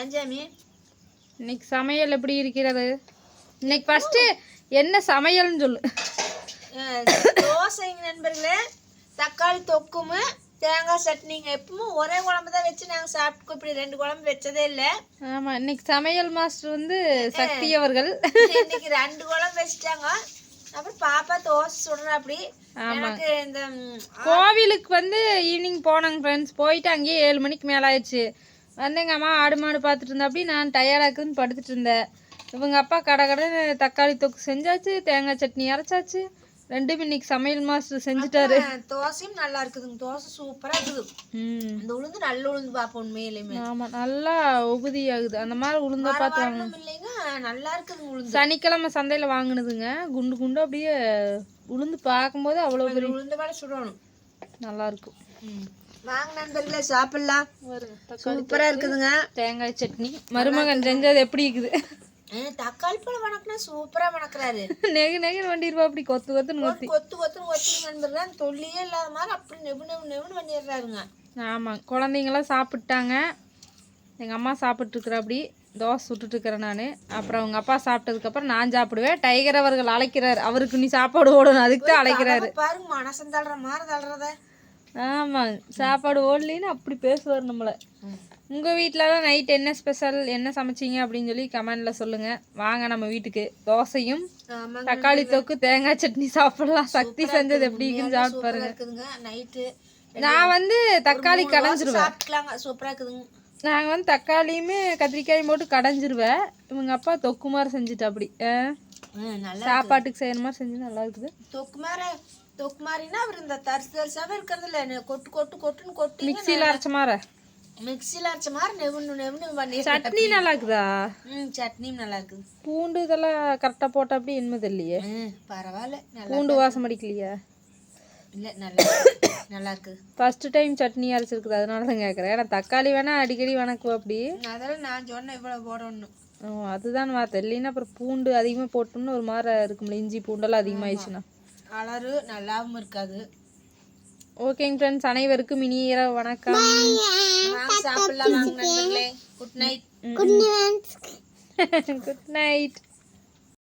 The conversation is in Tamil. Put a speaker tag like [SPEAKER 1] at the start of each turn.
[SPEAKER 1] ஏஞ்சாமி
[SPEAKER 2] இன்னைக்கு சமையல் எப்படி இருக்கிறது? இன்னைக்கு ஃபர்ஸ்ட் என்ன சமையல்னு சொல்லு.
[SPEAKER 1] தோசைங்க நண்பர்களே, தக்காளி தொக்கும் தேங்காய் சட்னிங்க. எப்பவும் ஒரே குழம்பு தான் வச்சு நாங்கள் சாப்பிட்டு இப்படி 2 குழம்பு வச்சதே இல்லை.
[SPEAKER 2] ஆமா, இன்னைக்கு சமையல் மாஸ்டர் வந்து சக்தி அவர்கள்.
[SPEAKER 1] இன்னைக்கு 2 குழம்பு வச்சுட்டாங்க. அப்புறம் பாப்பா தோசை சுடுறா. அப்படி எனக்கு இந்த
[SPEAKER 2] கோவிலுக்கு வந்து ஈவினிங் போனாங்க ஃப்ரெண்ட்ஸ். போயிட்டு அங்கேயே 7 மணிக்கு மேலே ஆயிடுச்சு. வந்து எங்கள் அம்மா ஆடு மாடு பார்த்துட்டு இருந்தா. அப்படி நான் டயர்டாக்குன்னு படுத்துட்டு இருந்தேன். இவங்க அப்பா கடை தக்காளி தொக்கு செஞ்சாச்சு, தேங்காய் சட்னி அரைச்சாச்சு. 2மே இன்னைக்கு சமையல் மாஸ்டர் செஞ்சுட்டாரு.
[SPEAKER 1] தோசையும் நல்லா இருக்குதுங்க. தோசை சூப்பராக இருக்குது. இந்த உளுந்து நல்ல உளுந்து பார்ப்போம் உண்மையிலுமே.
[SPEAKER 2] ஆமாம், நல்லா உபதி ஆகுது. அந்த மாதிரி உளுந்த பார்த்து
[SPEAKER 1] இல்லைங்க, நல்லா இருக்குதுங்க உளுந்து.
[SPEAKER 2] சனிக்கிழமை சந்தையில் வாங்கினதுங்க. குண்டு குண்டு அப்படியே உளுந்து பார்க்கும்போது அவ்வளோ பெரிய
[SPEAKER 1] உளுந்து வேலை சுடணும்.
[SPEAKER 2] நல்லா இருக்கும்.
[SPEAKER 1] வாங்க நண்பர்களே, சாப்பிடலாம். சூப்பராக இருக்குதுங்க.
[SPEAKER 2] தேங்காய் சட்னி மருமகன் செஞ்சது எப்படி இருக்குது?
[SPEAKER 1] தக்காளி பழம் வணக்கினா சூப்பராக வணக்குறாரு.
[SPEAKER 2] நெகு நெகுன்னு வண்டிருப்பா. அப்படி கொத்து கொத்துன்னு
[SPEAKER 1] கொத்து நண்பர்கள் தொல்லியே இல்லாத மாதிரி அப்படி நெவுன்னு பண்ணிடுறாருங்க.
[SPEAKER 2] ஆமாம், குழந்தைங்களாம் சாப்பிட்டாங்க. எங்கள் அம்மா சாப்பிட்ருக்குற. அப்படி தோசை சுட்டுட்டுருக்கிறேன் நான். அப்புறம் அவங்க அப்பா சாப்பிட்டதுக்கப்புறம் நான் சாப்பிடுவேன். டைகர் அவர்கள் அழைக்கிறார். அவருக்கு நீ சாப்பாடு ஓடணும், அதுக்கு தான் அழைக்கிறாரு.
[SPEAKER 1] பாருங்க மனசன் தள்ளுற மாதிரி தள்ளுறத.
[SPEAKER 2] ஆமாம், சாப்பாடு ஓடலின்னு அப்படி பேசுவார் நம்மளை. உங்கள் வீட்டிலலாம் நைட் என்ன ஸ்பெஷல், என்ன சமைச்சிங்க அப்படின்னு சொல்லி கமெண்டில் சொல்லுங்கள். வாங்க நம்ம வீட்டுக்கு தோசையும் தக்காளி தொக்கு தேங்காய் சட்னி சாப்பிடலாம். சக்தி செஞ்சது எப்படி இருக்குன்னு சாப்பிட்டு பாருங்க. நான் வந்து தக்காளி கடைஞ்சிருவேன்.
[SPEAKER 1] சூப்பராக இருக்குதுங்க.
[SPEAKER 2] நாங்கள் வந்து தக்காளியுமே கத்திரிக்காயும் போட்டு கடைஞ்சிருவேன். இவங்க அப்பா தொக்கு மாதிரி செஞ்சுட்டு அப்படி சாப்பாட்டுக்கு செய்யற மாதிரி செஞ்சு நல்லா இருக்குது.
[SPEAKER 1] தொக்கு மாதிரினா அவர் இந்த தரிசாவே இருக்கிறது இல்லை. கொட்டுன்னு கொட்டி
[SPEAKER 2] மிக்சியில் அரைச்ச மாதிரி
[SPEAKER 1] நெவுன்னு பண்ணி.
[SPEAKER 2] சட்னி நல்லா இருக்குதா?
[SPEAKER 1] சட்னியும் நல்லா இருக்குது.
[SPEAKER 2] பூண்டு இதெல்லாம் கரெக்டாக போட்ட அப்படி என்னது இல்லையே?
[SPEAKER 1] பரவாயில்ல,
[SPEAKER 2] பூண்டு வாசம் அடிக்கலையா?
[SPEAKER 1] இல்லை, நல்லா இருக்குது.
[SPEAKER 2] ஃபர்ஸ்ட் டைம் சட்னி அரைச்சிருக்குது, அதனால தான் கேட்குறேன். ஏன்னா தக்காளி வேணா அடிக்கடி வணக்குவோம் அப்படி.
[SPEAKER 1] அதெல்லாம் நான் சொன்னேன் இவ்வளோ போடணும்.
[SPEAKER 2] அதுதான் வார்த்தை இல்லைன்னா அப்புறம் பூண்டு அதிகமாக போட்டோம்னா ஒரு மாதிரி இருக்கும்ல. இஞ்சி பூண்டெல்லாம் அதிகமாகிடுச்சுன்னா
[SPEAKER 1] கலரு நல்லாவும் இருக்காது.
[SPEAKER 2] ஓகேங்க ஃப்ரெண்ட்ஸ், அனைவருக்கும் இனிய இரவு வணக்கம்.
[SPEAKER 1] சாப்பிடலாம். Good night.
[SPEAKER 2] Good night.